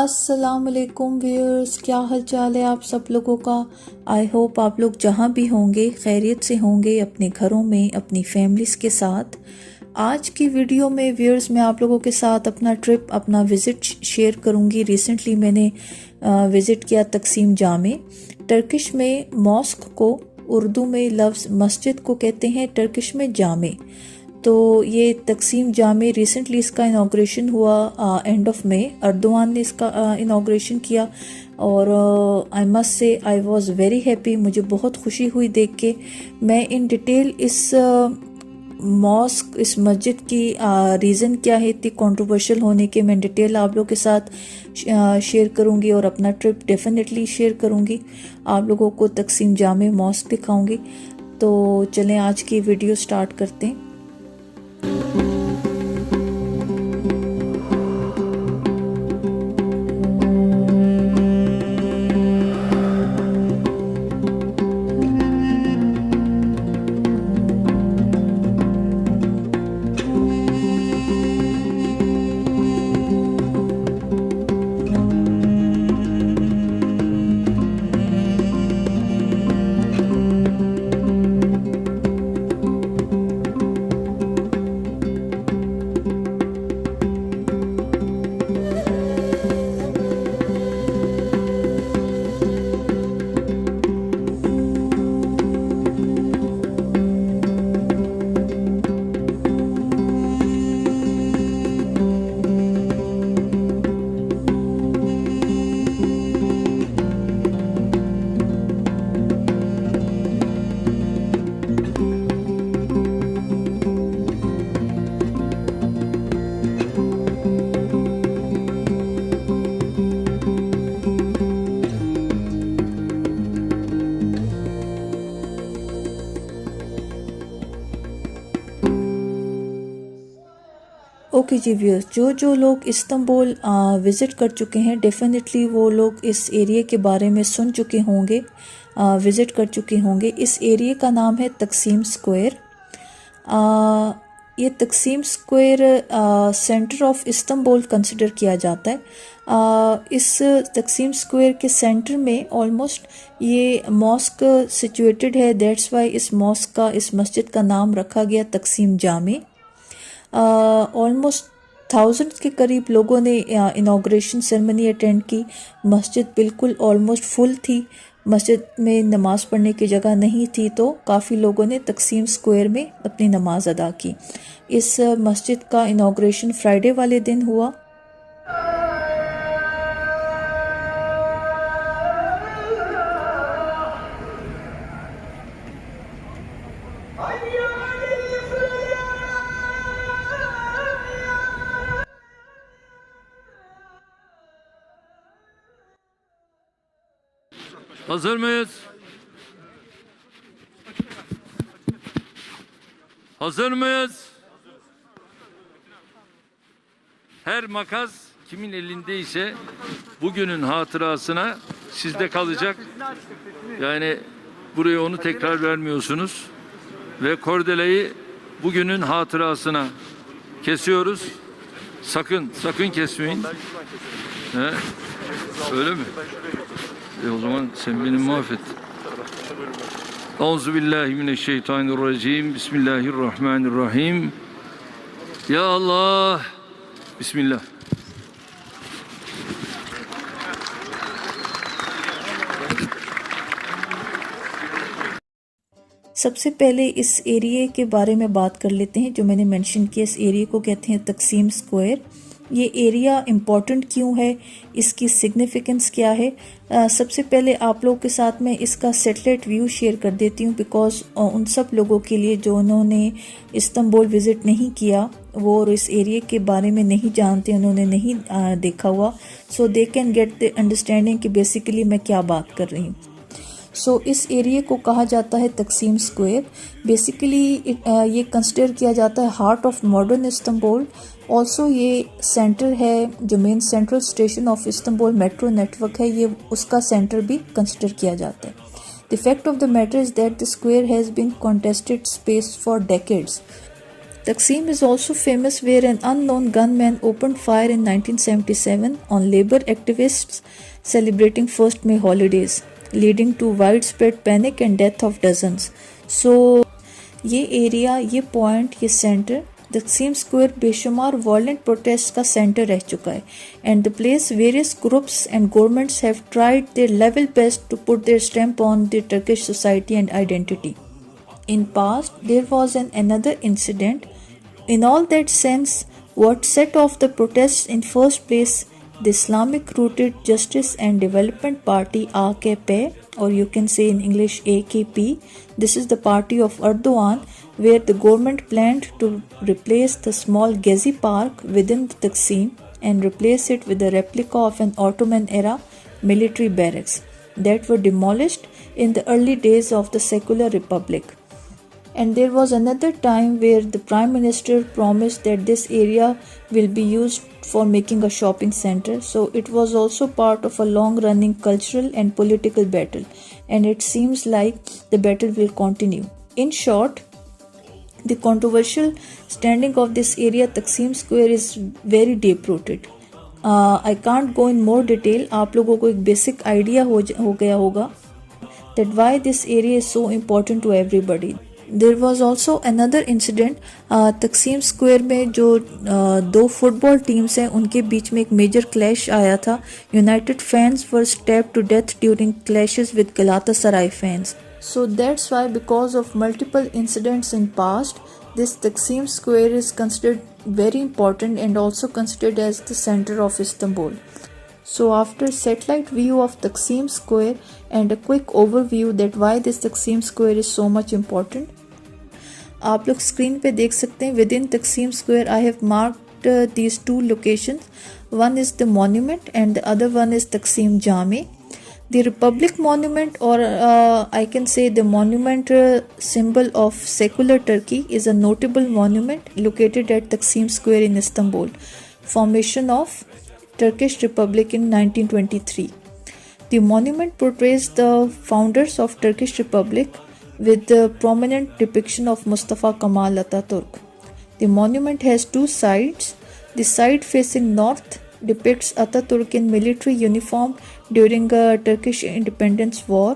अस्सलाम वालेकुम व्यूअर्स, क्या हाल चाल है आप सब लोगों का। आई होप आप लोग जहाँ भी होंगे खैरियत से होंगे, अपने घरों में अपनी फैमिलीज़ के साथ। आज की वीडियो में व्यूअर्स मैं आप लोगों के साथ अपना ट्रिप, अपना विज़िट शेयर करूँगी। रिसेंटली मैंने विज़िट किया तकसीम जामे। टर्किश में मॉस्क को उर्दू में लफ्ज़ मस्जिद को कहते हैं, टर्किश में जामे। तो ये तकसीम जामे रिसेंटली इसका इनाग्रेशन हुआ एंड ऑफ मई। अर्दोआन ने इसका इनाग्रेशन किया और I must say I was very happy. मुझे बहुत खुशी हुई देख के। मैं इन डिटेल इस मॉस्क, इस मस्जिद की रीज़न क्या है इतनी कंट्रोवर्शियल होने के, मैं डिटेल आप लोगों के साथ शेयर करूंगी और अपना ट्रिप डेफिनेटली शेयर करूंगी। आप लोगों को तकसीम जामे मॉस्क दिखाऊंगी। तो चलें आज की वीडियो स्टार्ट करते हैं। ओके जी व्यूअर्स, जो लोग इस्तांबुल विज़िट कर चुके हैं डेफिनेटली वो लोग इस एरिया के बारे में सुन चुके होंगे, विज़िट कर चुके होंगे। इस एरिया का नाम है तकसीम स्क्वायर। ये तकसीम square centre of Istanbul consider किया जाता है। इस तकसीम स्क्वायर के सेंटर में ऑलमोस्ट ये मॉस्क सिचुएटेड है। दैट्स वाई इस मॉस्क का, इस मस्जिद का नाम रखा गया तकसीम जामे। ऑलमोस्ट 1000 के करीब लोगों ने इनाग्रेशन सेरेमनी अटेंड की। मस्जिद बिल्कुल ऑलमोस्ट फुल थी। मस्जिद में नमाज़ पढ़ने की जगह नहीं थी, तो काफ़ी लोगों ने तकसीम स्क्वायर में अपनी नमाज अदा की। इस मस्जिद का इनाग्रेशन फ्राइडे वाले दिन हुआ। Hazır mıyız? Hazır mıyız? Her makas kimin elindeyse bugünün hatırasına sizde kalacak. Yani buraya onu tekrar vermiyorsunuz. Ve kordeleyi bugünün hatırasına kesiyoruz. Sakın kesmeyin. He? Öyle mi? O zaman sen beni muaf et. Euzubillahimineşşeytanirracim. Bismillahirrahmanirrahim. Ya Allah. Bismillah. सबसे पहले इस area के बारे में बात कर लेते हैं। जो मैंने मेंशन किया, इस एरिया को कहते हैं तकसीम स्क्वायर। ये एरिया इम्पॉर्टेंट क्यों है, इसकी सिग्निफिकेंस क्या है। सबसे पहले आप लोगों के साथ मैं इसका सैटेलाइट व्यू शेयर कर देती हूँ, बिकॉज उन सब लोगों के लिए जो उन्होंने इस्तांबुल विज़िट नहीं किया, वो इस एरिया के बारे में नहीं जानते, उन्होंने नहीं देखा हुआ, so they can get the understanding कि बेसिकली मैं क्या बात कर रही हूँ। इस एरिया को कहा जाता है तकसीम स्क्वायर। बेसिकली ये कंसिडर किया जाता है heart of modern Istanbul. Also ये सेंटर है, जो main central station of Istanbul metro network है, ये उसका सेंटर भी कंसिडर किया जाता है। The fact of the matter is that the square has been contested space for decades. Taksim is also famous where an unknown gunman opened fire in 1977 on labor activists celebrating 1st May holidays, leading to widespread panic and death of dozens. So ये area, ये point, ये centre Taksim square बेशुमार violent protest का centre रह चुका है and the place various groups and governments have tried their level best to put their stamp on the Turkish society and identity. In past, there was another incident. In all that sense, what set off the protests in first place, the Islamic-rooted Justice and Development Party AKP, or you can say in English AKP. This is the party of Erdogan, where the government planned to replace the small Gezi Park within the Taksim and replace it with a replica of an Ottoman-era military barracks that were demolished in the early days of the secular republic. And there was another time where the Prime Minister promised that this area will be used for making a shopping center. So it was also part of a long-running cultural and political battle. And it seems like the battle will continue. In short, the controversial standing of this area, Taksim Square, is very deep-rooted. I can't go in more detail. आप लोगों को एक basic idea हो गया होगा that why this area is so important to everybody. There was also another incident. तकसीम square में जो दो फुटबॉल टीम्स हैं उनके बीच में एक मेजर क्लैश आया था. United fans were stabbed to death during clashes with Galatasaray fans. So that's why, because of multiple incidents in past, this Taksim Square is considered very important and also considered as the center of Istanbul. So after satellite view of Taksim Square and a quick overview that why this Taksim Square is so much important, आप लोग screen पे देख सकते हैं. With in तकसीम square I have marked these two locations. One is the monument and the other one is तकसीम जामे. The Republic Monument, or I can say the monument symbol of secular Turkey, is a notable monument located at Taksim Square in Istanbul. Formation of Turkish Republic in 1923. The monument portrays the founders of Turkish Republic with the prominent depiction of Mustafa Kemal Atatürk. The monument has two sides. The side facing north depicts Atatürk in military uniform during a Turkish independence war,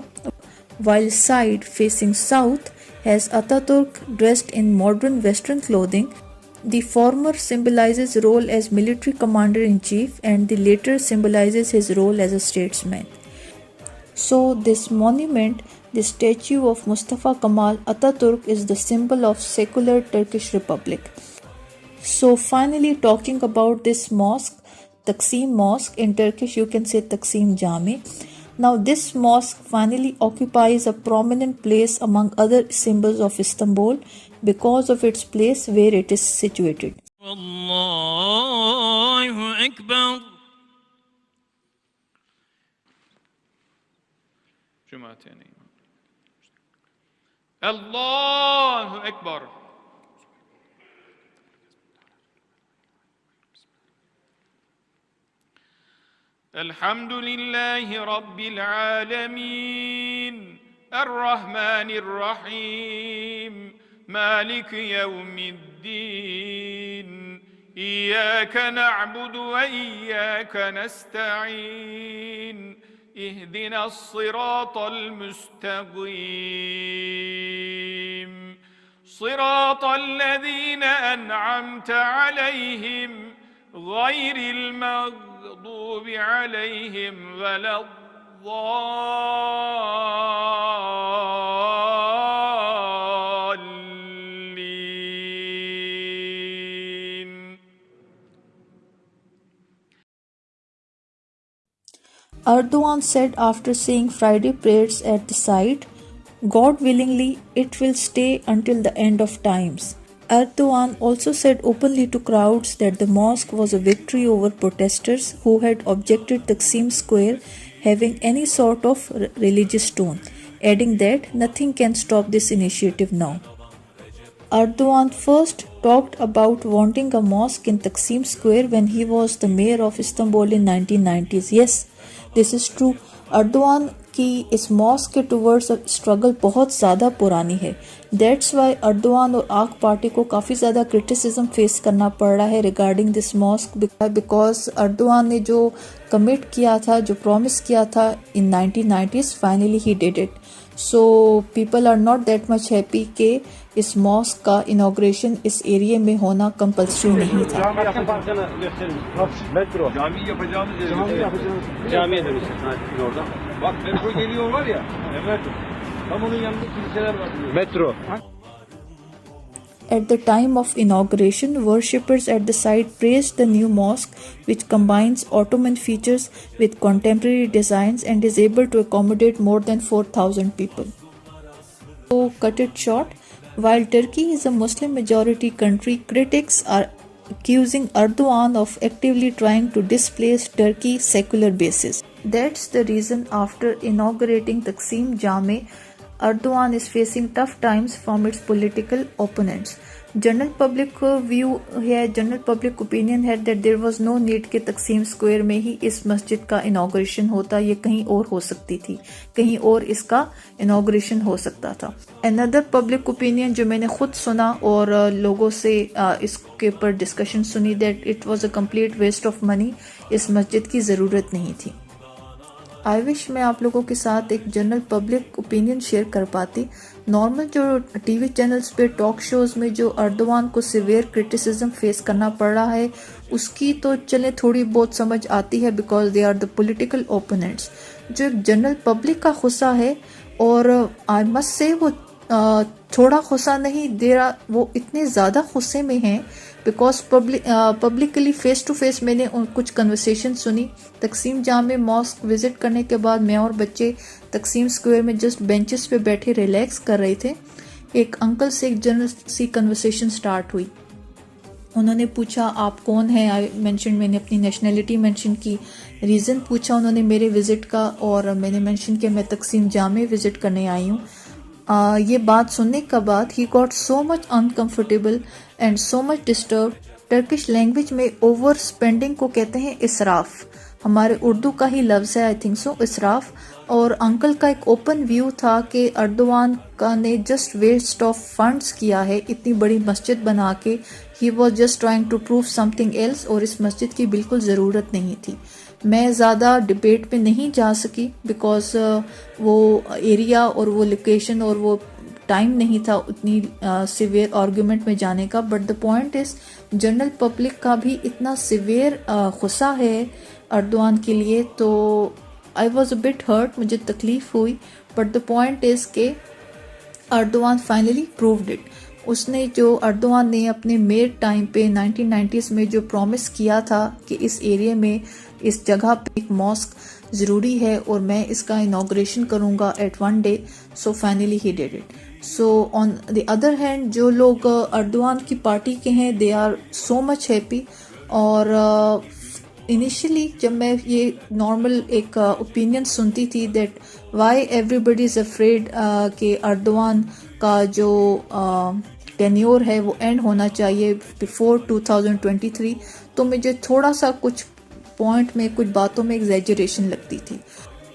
while side facing south has Atatürk dressed in modern western clothing. The former symbolizes role as military commander-in-chief and the latter symbolizes his role as a statesman. So this monument, the statue of Mustafa Kemal Atatürk, is the symbol of secular Turkish Republic. So finally, talking about this mosque, Taksim Mosque, in Turkish you can say Taksim Jami. Now this mosque finally occupies a prominent place among other symbols of Istanbul because of its place where it is situated. Allahu Ekber. Cemaatine. Allahu Ekber. Elhamdülillahi Rabbil alemin. Errahmanirrahim. Malik yevmiddin. İyyâke na'budu ve iyyâke nesta'in. اهدنا الصراط المستقيم صراط الذين أنعمت عليهم غير المغضوب عليهم ولا الضالين. Erdogan said after seeing Friday prayers at the site, God willingly, it will stay until the end of times. Erdogan also said openly to crowds that the mosque was a victory over protesters who had objected Taksim Square having any sort of religious tone, adding that nothing can stop this initiative now. Erdogan first talked about wanting a mosque in Taksim Square when he was the mayor of Istanbul in 1990s. Yes, this is true. Erdogan कि इस mask के towards struggle बहुत ज़्यादा पुरानी है। That's why Erdogan और आक party को काफ़ी ज़्यादा क्रिटिसिज्म फेस करना पड़ रहा है regarding this mosque, because Erdogan ने जो कमिट किया था, जो प्रॉमिस किया था in 1990s, finally he did it. So people are not that much happy कि इस मॉस्क का इनॉग्रेशन इस एरिया में होना कंपल्सरी नहीं था। Metro. Cami yapacağımız yeri. Cami yapacağız. Camiye dönüşecek. Oradan. Bak metro geliyor var ya. Evet. Tam onun yanında kiliseler var. Metro. At the time of inauguration, worshippers at the site praised the new mosque, which combines Ottoman features with contemporary designs and is able to accommodate more than 4,000 people. So, cut it short, while Turkey is a Muslim majority country, critics are accusing Erdogan of actively trying to displace Turkey's secular basis. That's the reason after inaugurating Taksim Jame, Erdogan is facing tough times from its political opponents. General public view है, general public opinion है that there was no need कि Taksim square में ही इस मस्जिद का inauguration होता, ये कहीं और हो सकती थी, कहीं और इसका इनॉग्रेशन हो सकता था। अनदर पब्लिक ओपिनियन जो मैंने खुद सुना और लोगों से इसके ऊपर डिस्कशन सुनी, that it was a complete waste of money, इस मस्जिद की ज़रूरत नहीं थी। आई विश मैं आप लोगों के साथ एक जनरल पब्लिक ओपिनियन शेयर कर पाती। नॉर्मल जो टीवी चैनल्स पे टॉक शोज में जो अर्दोआन को सिवियर क्रिटिसिज्म फेस करना पड़ रहा है, उसकी तो चले थोड़ी बहुत समझ आती है because they are the political opponents. जो जनरल पब्लिक का गुस्सा है, और आई मस्ट से वो थोड़ा गुस्सा नहीं दे रहा, वो इतने ज़्यादा गुस्से में हैं because publicly face to face मैंने कुछ कन्वर्सेशन सुनी। तकसीम जामे मॉस्क विजिट करने के बाद मैं और बच्चे तकसीम स्क्वायर में जस्ट बेंचेस पे बैठे रिलैक्स कर रहे थे। एक अंकल से एक जनरल सी कन्वर्सेशन स्टार्ट हुई। उन्होंने पूछा आप कौन हैं, मैंने अपनी नेशनैलिटी मेंशन की, रीज़न पूछा उन्होंने मेरे विज़िट का, और मैंने मेंशन किया मैं तकसीम जामे विज़िट करने आई हूँ। ये बात सुनने के बाद he got so much uncomfortable and so much disturb. Turkish language में ओवर स्पेंडिंग को कहते हैं इसराफ, हमारे उर्दू का ही लफ्ज़ है आई थिंक सो, इसराफ। और अंकल का एक ओपन व्यू था कि अर्दोआन का ने जस्ट वेस्ट ऑफ फंड्स किया है इतनी बड़ी मस्जिद बना के, he was just trying to prove something else, और इस मस्जिद की बिल्कुल ज़रूरत नहीं थी। मैं ज़्यादा डिबेट पे नहीं जा सकी बिकॉज वो एरिया और वो लोकेशन और वो टाइम नहीं था उतनी सिवियर आर्गूमेंट में जाने का। But the point is general public का भी इतना सिवियर गुस्सा है अर्दोआन के लिए, तो I was a bit hurt, मुझे तकलीफ हुई। बट द पॉइंट इज़ के अर्दोआन फाइनली प्रूव्ड इट। उसने जो अर्दोआन ने अपने मेयर टाइम पे 1990s में जो प्रॉमिस किया था कि इस एरिया में इस जगह पे एक मॉस्क ज़रूरी है और मैं इसका इनॉग्रेशन करूँगा at one day, so finally he did it. So on the other hand जो लोग अर्दोआन की पार्टी के हैं they are so much happy. और इनिशियली जब मैं ये नॉर्मल एक ओपिनियन सुनती थी that why everybody is afraid कि अर्दोआन का जो टेन्योर है वो एंड होना चाहिए बिफोर 2023, तो मुझे थोड़ा सा कुछ पॉइंट में, कुछ बातों में एग्जैजरेशन लगती थी।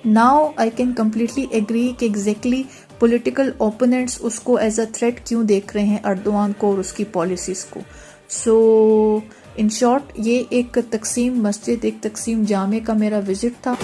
Now I can completely agree कि एग्जैक्टली पॉलिटिकल ओपोनेंट्स उसको एज अ थ्रेट क्यों देख रहे हैं अर्दोआन को और उसकी पॉलिसीज़ को। सो इन शॉर्ट ये एक तकसीम मस्जिद, एक तकसीम जामे का मेरा विजिट था।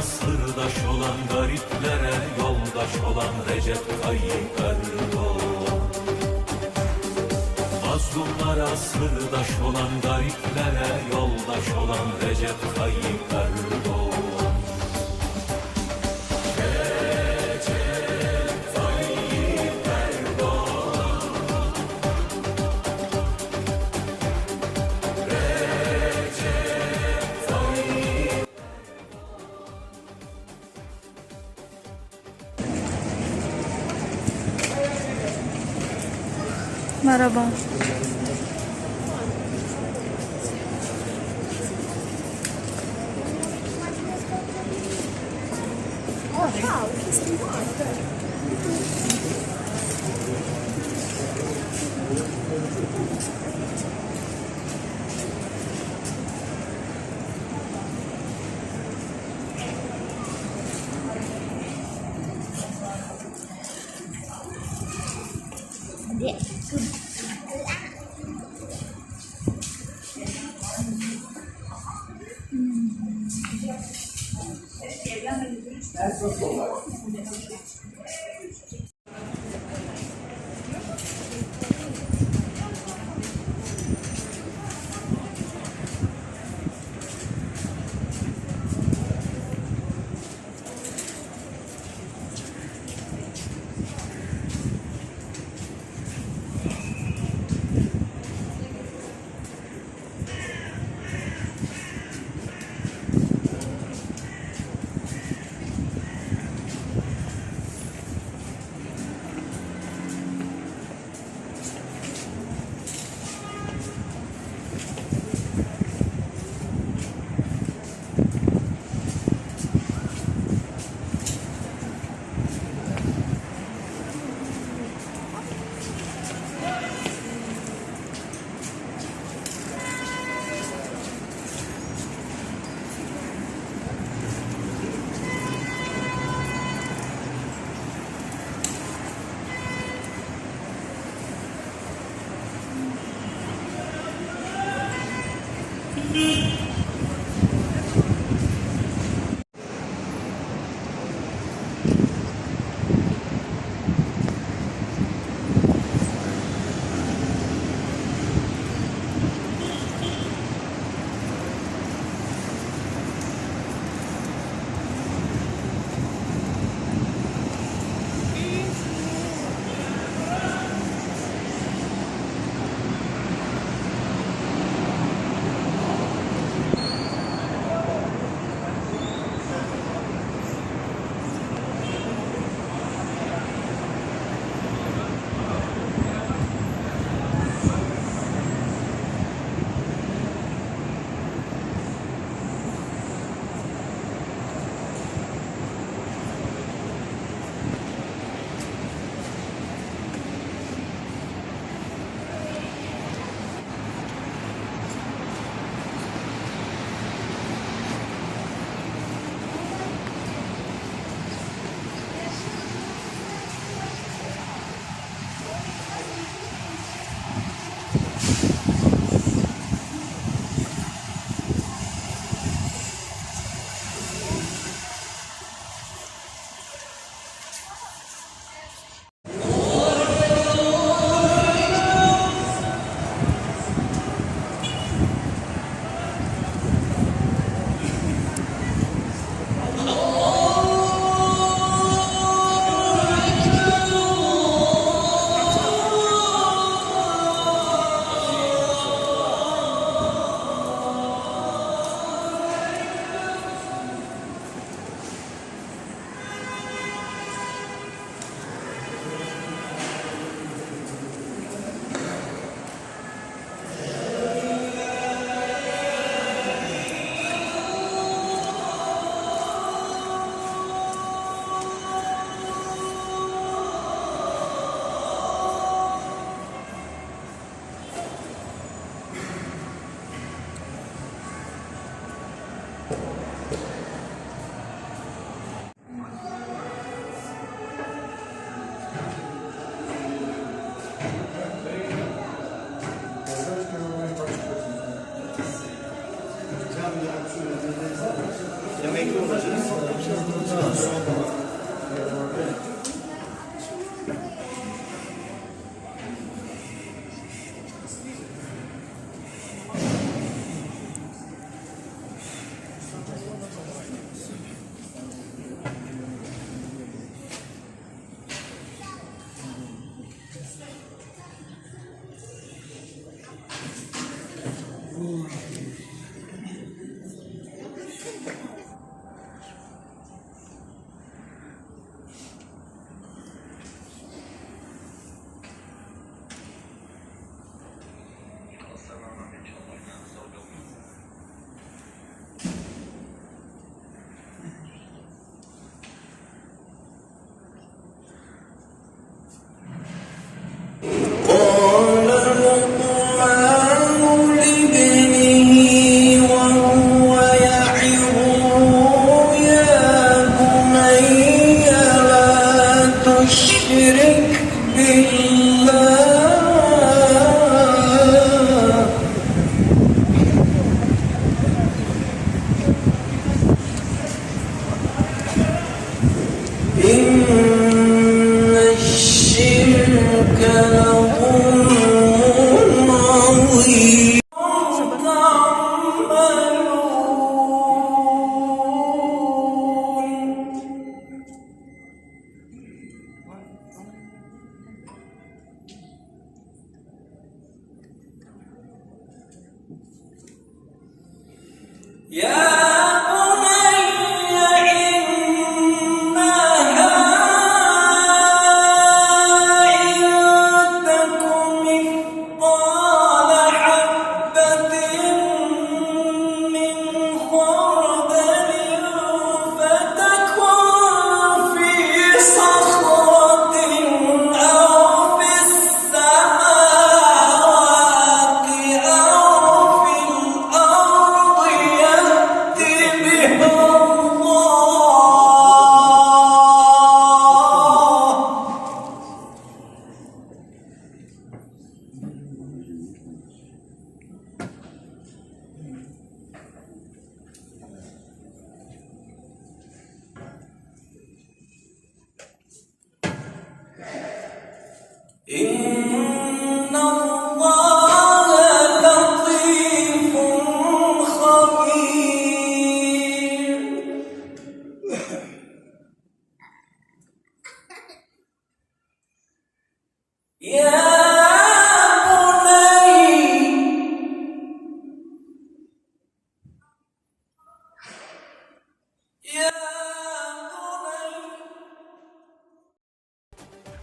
Sırdaş olan gariplere yoldaş olan Recep Tayyip Erdoğan. Mazlumlara sırdaş olan gariplere yoldaş olan Recep Tayyip Erdoğan. Merhaba.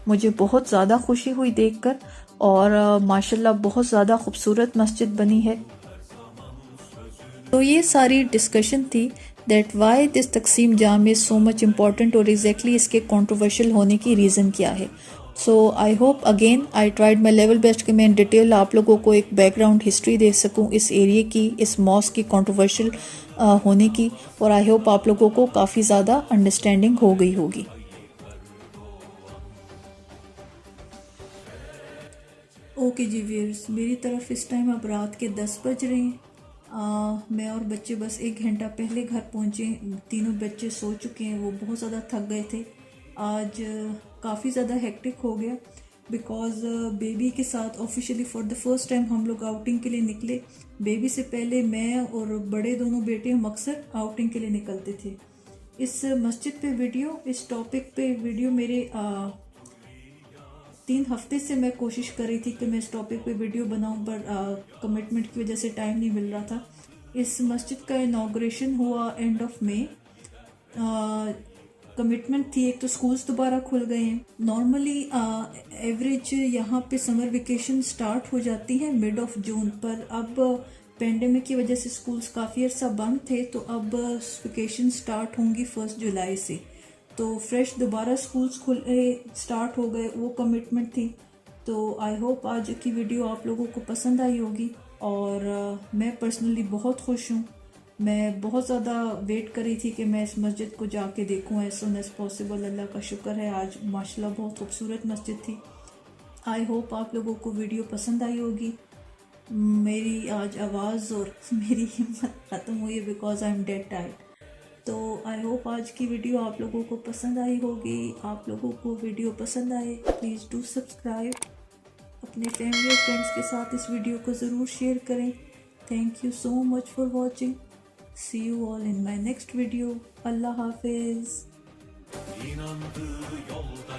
मुझे बहुत ज़्यादा खुशी हुई देखकर और माशाल्लाह बहुत ज़्यादा खूबसूरत मस्जिद बनी है। तो ये सारी डिस्कशन थी दैट वाई दिस तकसीम जाम इज़ सो मच इम्पॉर्टेंट और एग्जैक्टली इसके कंट्रोवर्शियल होने की रीज़न क्या है। So I hope again I tried my level best कि मैं इन डिटेल आप लोगों को एक बैकग्राउंड हिस्ट्री दे सकूं इस एरिया की, इस मॉस्क की कंट्रोवर्शियल होने की, और आई होप आप लोगों को काफ़ी ज़्यादा अंडरस्टैंडिंग हो गई होगी। ओके जी व्यूअर्स, मेरी तरफ इस टाइम अब रात के 10 बज रहे हैं। मैं और बच्चे बस 1 घंटा पहले घर पहुँचे। तीनों बच्चे सो चुके हैं, वो बहुत ज़्यादा थक गए थे। आज काफ़ी ज़्यादा हेक्टिक हो गया बिकॉज़ बेबी के साथ officially for the first time हम लोग आउटिंग के लिए निकले। बेबी से पहले मैं और बड़े दोनों बेटे हम अक्सर आउटिंग के लिए निकलते थे। इस मस्जिद पे वीडियो, इस टॉपिक पे वीडियो मेरे 3 हफ्ते से मैं कोशिश कर रही थी कि मैं इस टॉपिक पे वीडियो बनाऊं, पर कमिटमेंट की वजह से टाइम नहीं मिल रहा था। इस मस्जिद का इनॉग्रेशन हुआ एंड ऑफ मई। कमिटमेंट थी, एक तो स्कूल्स दोबारा खुल गए हैं। नॉर्मली एवरेज यहाँ पे समर वेकेशन स्टार्ट हो जाती है मिड ऑफ जून, पर अब पेंडेमिक की वजह से स्कूल्स काफ़ी अर्सा बंद थे, तो अब वेकेशन स्टार्ट होंगी 1 जुलाई से। तो फ्रेश दोबारा स्कूल्स खुले स्टार्ट हो गए, वो कमिटमेंट थी। तो आई होप आज की वीडियो आप लोगों को पसंद आई होगी और मैं पर्सनली बहुत खुश हूँ। मैं बहुत ज़्यादा वेट कर रही थी कि मैं इस मस्जिद को जाके देखूँ एज सुन एज पॉसिबल। अल्लाह का शुक्र है आज माशाल्लाह बहुत खूबसूरत मस्जिद थी। आई होप आप लोगों को वीडियो पसंद आई होगी। मेरी आज आवाज़ और मेरी हिम्मत ख़त्म हुई है because I am dead tired. तो आई होप आज की वीडियो आप लोगों को पसंद आई होगी। आप लोगों को वीडियो पसंद आए प्लीज़ डू सब्सक्राइब। अपने फैमिली और फ्रेंड्स के साथ इस वीडियो को ज़रूर शेयर करें। Thank you so much for watching. See you all in my next video. Allah हाफिज़। İnandığı yolda